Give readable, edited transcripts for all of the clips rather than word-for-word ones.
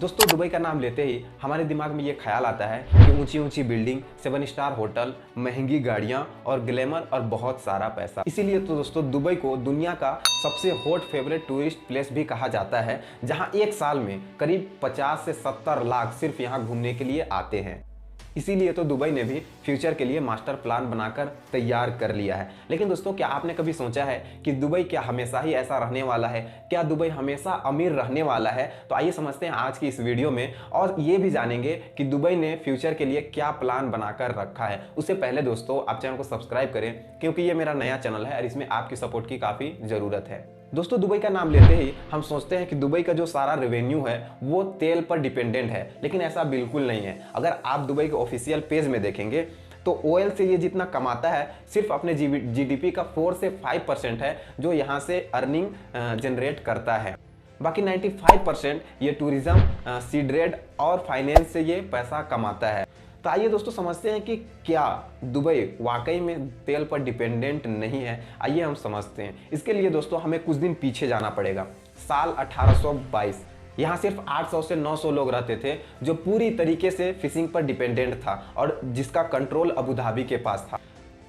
दोस्तों दुबई का नाम लेते ही हमारे दिमाग में ये ख्याल आता है कि ऊंची ऊंची बिल्डिंग, 7 स्टार होटल, महंगी गाड़ियां और ग्लैमर और बहुत सारा पैसा। इसीलिए तो दोस्तों दुबई को दुनिया का सबसे हॉट फेवरेट टूरिस्ट प्लेस भी कहा जाता है, जहां एक साल में करीब 50 से 70 लाख सिर्फ यहां घूमने के लिए आते हैं। इसीलिए तो दुबई ने भी फ्यूचर के लिए मास्टर प्लान बनाकर तैयार कर लिया है। लेकिन दोस्तों क्या आपने कभी सोचा है कि दुबई क्या हमेशा ही ऐसा रहने वाला है? क्या दुबई हमेशा अमीर रहने वाला है? तो आइए समझते हैं आज की इस वीडियो में और ये भी जानेंगे कि दुबई ने फ्यूचर के लिए क्या प्लान बनाकर रखा है। उससे पहले दोस्तों आप चैनल को सब्सक्राइब करें, क्योंकि ये मेरा नया चैनल है और इसमें आपकी सपोर्ट की काफ़ी ज़रूरत है। दोस्तों दुबई का नाम लेते ही हम सोचते हैं कि दुबई का जो सारा रेवेन्यू है वो तेल पर डिपेंडेंट है, लेकिन ऐसा बिल्कुल नहीं है। अगर आप दुबई के ऑफिशियल पेज में देखेंगे तो ऑयल से ये जितना कमाता है सिर्फ अपने जीडीपी का 4 से 5% है जो यहाँ से अर्निंग जनरेट करता है। बाकी 95% ये टूरिज्म, सी ट्रेड और फाइनेंस से ये पैसा कमाता है। तो आइए दोस्तों समझते हैं कि क्या दुबई वाकई में तेल पर डिपेंडेंट नहीं है। आइए हम समझते हैं। इसके लिए दोस्तों हमें कुछ दिन पीछे जाना पड़ेगा। साल 1822 यहाँ सिर्फ 800 से 900 लोग रहते थे जो पूरी तरीके से फिशिंग पर डिपेंडेंट था और जिसका कंट्रोल अबू धाबी के पास था।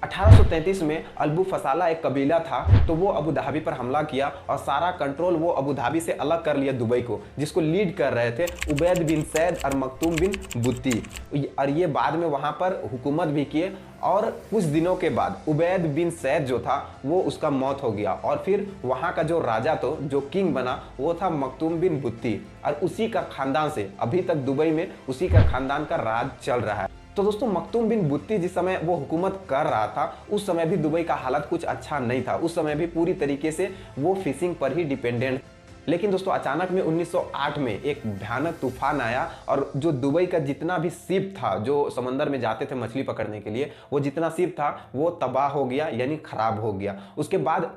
1833 में अल्बू फसाला एक कबीला था, तो वो अबू धाबी पर हमला किया और सारा कंट्रोल वो अबू धाबी से अलग कर लिया दुबई को, जिसको लीड कर रहे थे उबैद बिन सैद और मखतूम बिन बुत्ती। और ये बाद में वहाँ पर हुकूमत भी किए और कुछ दिनों के बाद उबैद बिन सैद जो था वो उसका मौत हो गया और फिर वहाँ का जो राजा तो जो किंग बना वो था मखतूम बिन बुत्ती, और उसी का खानदान से अभी तक दुबई में उसी का खानदान का राज चल रहा है। तो दोस्तों मखतूम बिन बुत्ती जिस समय वो हुकूमत कर रहा था उस समय भी दुबई का हालत कुछ अच्छा नहीं था। उस समय भी पूरी तरीके से वो फिशिंग पर ही डिपेंडेंट। लेकिन दोस्तों अचानक में 1908 में एक भयानक तूफान आया और जो दुबई का जितना भी शिप था जो समंदर में जाते थे मछली पकड़ने के लिए, वो जितना शिप था वो तबाह हो गया, यानी खराब हो गया। उसके बाद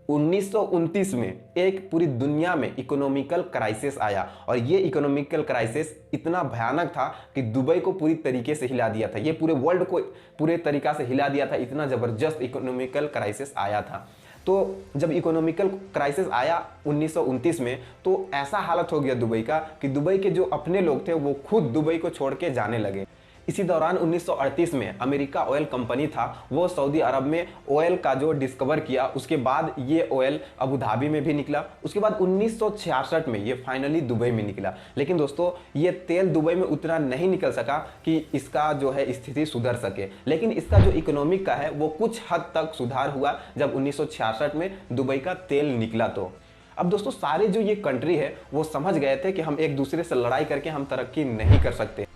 1929 में एक पूरी दुनिया में इकोनॉमिकल क्राइसिस आया और ये इकोनॉमिकल क्राइसिस इतना भयानक था कि दुबई को पूरी तरीके से हिला दिया था। ये पूरे वर्ल्ड को पूरे तरीका से हिला दिया था, इतना ज़बरदस्त इकोनॉमिकल क्राइसिस आया था। तो जब इकोनॉमिकल क्राइसिस आया 1929 में तो ऐसा हालत हो गया दुबई का कि दुबई के जो अपने लोग थे वो खुद दुबई को छोड़ के जाने लगे। इसी दौरान 1938 में अमेरिका ऑयल कंपनी था, वो सऊदी अरब में ऑयल का जो डिस्कवर किया, उसके बाद ये ऑयल अबू धाबी में भी निकला। उसके बाद 1966 में ये फाइनली दुबई में निकला। लेकिन दोस्तों ये तेल दुबई में उतना नहीं निकल सका कि इसका जो है स्थिति सुधर सके, लेकिन इसका जो इकोनॉमिक का है वो कुछ हद तक सुधार हुआ जब 1966 में दुबई का तेल निकला। तो अब दोस्तों सारे जो ये कंट्री है वो समझ गए थे कि हम एक दूसरे से लड़ाई करके हम तरक्की नहीं कर सकते।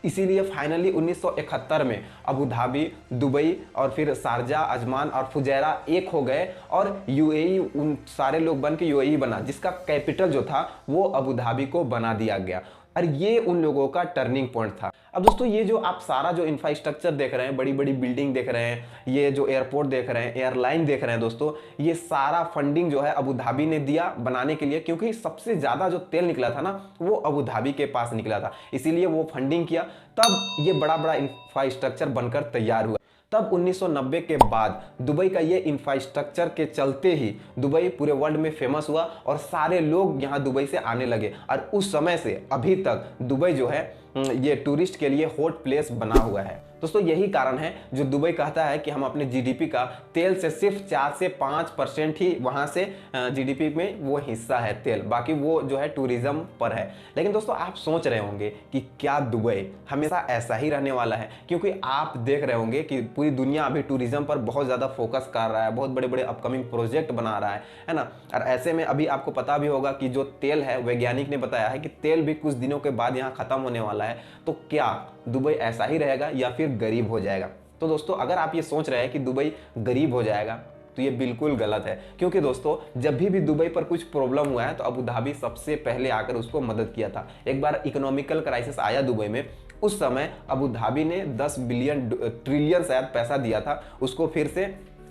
इसीलिए फाइनली 1971 में अबू धाबी, दुबई और फिर शारजा, अजमान और फुजैरा एक हो गए और यूएई उन सारे लोग बन के यूएई बना, जिसका कैपिटल जो था वो अबू धाबी को बना दिया गया। और ये उन लोगों का टर्निंग पॉइंट था। अब दोस्तों ये जो आप सारा जो इंफ्रास्ट्रक्चर देख रहे हैं, बड़ी बड़ी बिल्डिंग देख रहे हैं, ये जो एयरपोर्ट देख रहे हैं, एयरलाइन देख रहे हैं दोस्तों, ये सारा फंडिंग जो है अबू धाबी ने दिया बनाने के लिए, क्योंकि सबसे ज़्यादा जो तेल निकला था ना वो अबू धाबी के पास निकला था, इसीलिए वो फंडिंग किया, तब ये बड़ा बड़ा इंफ्रास्ट्रक्चर बनकर तैयार हुआ। तब 1990 के बाद दुबई का ये इंफ्रास्ट्रक्चर के चलते ही दुबई पूरे वर्ल्ड में फेमस हुआ और सारे लोग यहाँ दुबई से आने लगे। और उस समय से अभी तक दुबई जो है ये टूरिस्ट के लिए हॉट प्लेस बना हुआ है। दोस्तों यही कारण है जो दुबई कहता है कि हम अपने जीडीपी का तेल से सिर्फ 4 से 5% ही वहाँ से जीडीपी में वो हिस्सा है तेल, बाकी वो जो है टूरिज्म पर है। लेकिन दोस्तों आप सोच रहे होंगे कि क्या दुबई हमेशा ऐसा ही रहने वाला है? क्योंकि आप देख रहे होंगे कि पूरी दुनिया अभी टूरिज्म पर बहुत ज़्यादा फोकस कर रहा है, बहुत बड़े बड़े अपकमिंग प्रोजेक्ट बना रहा है ना। और ऐसे में अभी आपको पता भी होगा कि जो तेल है, वैज्ञानिक ने बताया है कि तेल भी कुछ दिनों के बाद यहाँ ख़त्म होने वाला है। तो क्या दुबई ऐसा ही रहेगा या फिर गरीब हो जाएगा? तो दोस्तों अगर आप ये सोच रहे हैं कि दुबई गरीब हो जाएगा तो ये बिल्कुल गलत है, क्योंकि दोस्तों जब भी दुबई पर कुछ प्रॉब्लम हुआ है तो अबू धाबी सबसे पहले आकर उसको मदद किया था। एक बार इकोनॉमिकल क्राइसिस आया दुबई में, उस समय अबू धाबी ने 10 बिलियन ट्रिलियन शायद पैसा दिया था उसको फिर से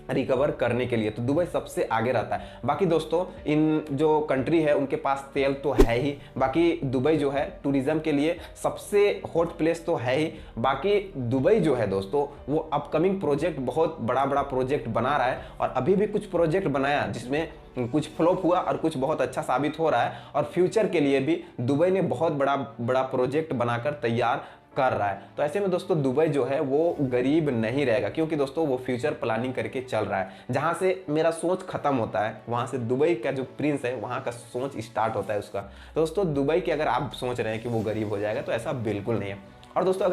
रिकवर करने के लिए। तो दुबई सबसे आगे रहता है। बाकी दोस्तों इन जो कंट्री है उनके पास तेल तो है ही, बाकी दुबई जो है टूरिज्म के लिए सबसे हॉट प्लेस तो है ही। बाकी दुबई जो है दोस्तों वो अपकमिंग प्रोजेक्ट बहुत बड़ा बड़ा प्रोजेक्ट बना रहा है, और अभी भी कुछ प्रोजेक्ट बनाया जिसमें कुछ फ्लॉप हुआ और कुछ बहुत अच्छा साबित हो रहा है, और फ्यूचर के लिए भी दुबई ने बहुत बड़ा बड़ा प्रोजेक्ट बनाकर तैयार कर रहा है। तो ऐसे में दोस्तों दुबई जो है वो गरीब नहीं रहेगा, क्योंकि दोस्तों वो फ्यूचर प्लानिंग करके चल रहा है। जहां से मेरा सोच खत्म होता है वहां से दुबई का जो प्रिंस है वहां का सोच स्टार्ट होता है उसका। तो दोस्तों दुबई के अगर आप सोच रहे हैं कि वो गरीब हो जाएगा तो ऐसा बिल्कुल नहीं है। और दोस्तों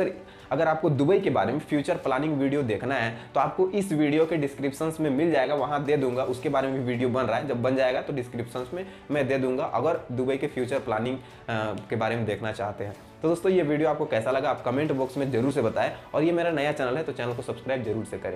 अगर आपको दुबई के बारे में फ्यूचर प्लानिंग वीडियो देखना है तो आपको इस वीडियो के डिस्क्रिप्शन में मिल जाएगा, वहां दे दूंगा। उसके बारे में भी वीडियो बन रहा है, जब बन जाएगा तो डिस्क्रिप्शन में मैं दे दूंगा, अगर दुबई के फ्यूचर प्लानिंग के बारे में देखना चाहते हैं। तो दोस्तों ये वीडियो आपको कैसा लगा आप कमेंट बॉक्स में जरूर से बताएं, और ये मेरा नया चैनल है तो चैनल को सब्सक्राइब जरूर से करें।